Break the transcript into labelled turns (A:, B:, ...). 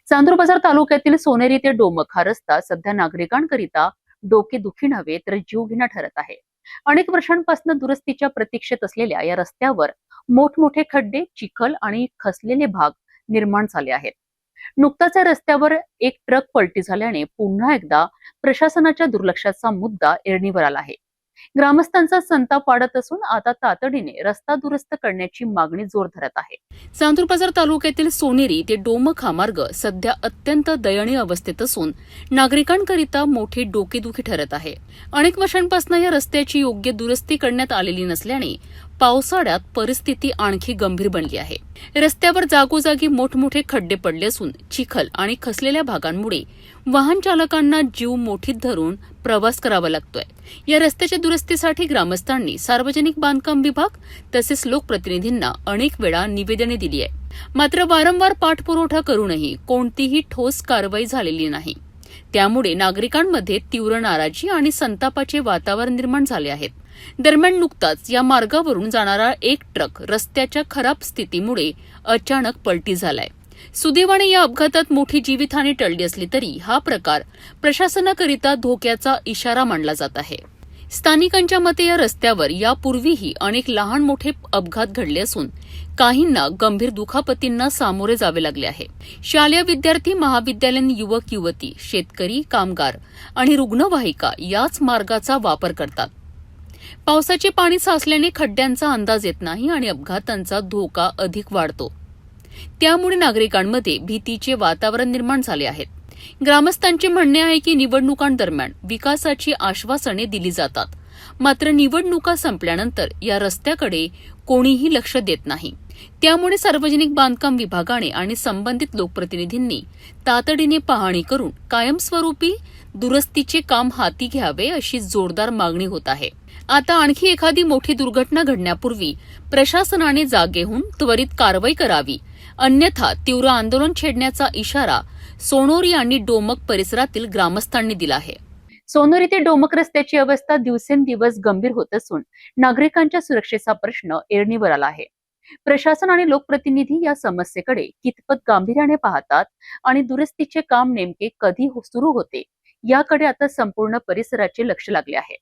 A: चांदूर बाजार तालुक्यातील सोनेरी ते डोमक हा रस्ता सध्या नागरिकांकरिता डोकेदुखी नव्हे तर जीवघेणा ठरत आहे. अनेक वर्षांपासून दुरुस्तीच्या प्रतीक्षेत असलेल्या या रस्त्यावर मोठमोठे खड्डे, चिखल आणि खचलेले भाग निर्माण झाले आहेत. नुकताच या रस्त्यावर एक ट्रक पलटी झाल्याने पुन्हा एकदा प्रशासनाच्या दुर्लक्षाचा मुद्दा ऐरणीवर आला आहे. ग्रामस्थांचा संताप वाढत असून आता तातडीने रस्ता दुरुस्त करण्याची मागणी जोर धरत आहे. चांदूर बाजार तालुक्यातील सोनेरी ते डोमक हा मार्ग सध्या अत्यंत दयनीय अवस्थेत असून नागरिकांकरिता मोठी डोकेदुखी ठरत आहे. अनेक वर्षांपासून या रस्त्याची योग्य दुरुस्ती करण्यात आलेली नसल्याने पावसाळ्यात परिस्थिती आणखी गंभीर बनली आहे. रस्त्यावर जागोजागी मोठमोठे खड्डे पडले असून चिखल आणि खचलेल्या भागांमुळे वाहन चालकांना जीव मुठीत धरून प्रवास करावा लागतोय. या रस्त्याच्या दुरुस्तीसाठी ग्रामस्थांनी सार्वजनिक बांधकाम विभाग तसेच लोकप्रतिनिधींना अनेक वेळा निवेदने दिली आहे. मात्र वारंवार पाठपुरावा करूनही कोणतीही ठोस कारवाई झालेली नाही. त्यामुळे नागरिकांमध्ये तीव्र नाराजी आणि संतापाचे वातावरण निर्माण झाले आहेत. दरम्यान नुकताच या मार्गावरून जाणारा एक ट्रक रस्त्याच्या खराब स्थितीमुळे अचानक पलटी झालाय. सुदैवाने या अपघातात मोठी जीवितहानी टळली असली तरी हा प्रकार प्रशासनाकरिता धोक्याचा इशारा मानला जात आहे. स्थानिकांच्या मते या रस्त्यावर यापूर्वीही अनेक लहान मोठे अपघात घडले असून काहींना गंभीर दुखापतींना सामोरे जावे लागले आहे. शालेय विद्यार्थी, महाविद्यालयीन युवक युवती, शेतकरी, कामगार आणि रुग्णवाहिका याच मार्गाचा वापर करतात. पावसाचे पाणी साचल्याने खड्ड्यांचा अंदाज येत नाही आणि अपघातांचा धोका अधिक वाढतो. त्यामुळे नागरिकांमध्ये भीतीचे वातावरण निर्माण झाले आहेत. ग्रामस्थांचे म्हणणे आहे की निवडणुकांदरम्यान विकासाची आश्वासने दिली जातात, मात्र निवडणुका संपल्यानंतर या रस्त्याकडे कोणीही लक्ष देत नाही. त्यामुळे सार्वजनिक बांधकाम विभागाने आणि संबंधित लोकप्रतिनिधींनी तातडीने पाहणी करून कायमस्वरूपी दुरुस्तीचे काम हाती घ्यावे अशी जोरदार मागणी होत आहे. आता आणखी एखादी मोठी दुर्घटना घडण्यापूर्वी प्रशासनाने जागे होऊन त्वरित कारवाई करावी, अन्यथा तीव्र आंदोलन छेडण्याचा इशारा सोनोरी आणि डोमक परिसरातील ग्रामस्थांनी दिला आहे. सोनोरी ते डोमक रस्त्याची अवस्था दिवसेंदिवस गंभीर होत असून नागरिकांच्या सुरक्षेचा प्रश्न ऐरणीवर आला आहे. प्रशासन आणि लोकप्रतिनिधी या समस्येकडे कितपत गांभीर्याने पाहतात आणि दुरुस्तीचे काम नेमके कधी सुरू होते याकडे आता संपूर्ण परिसराचे लक्ष लागले आहे.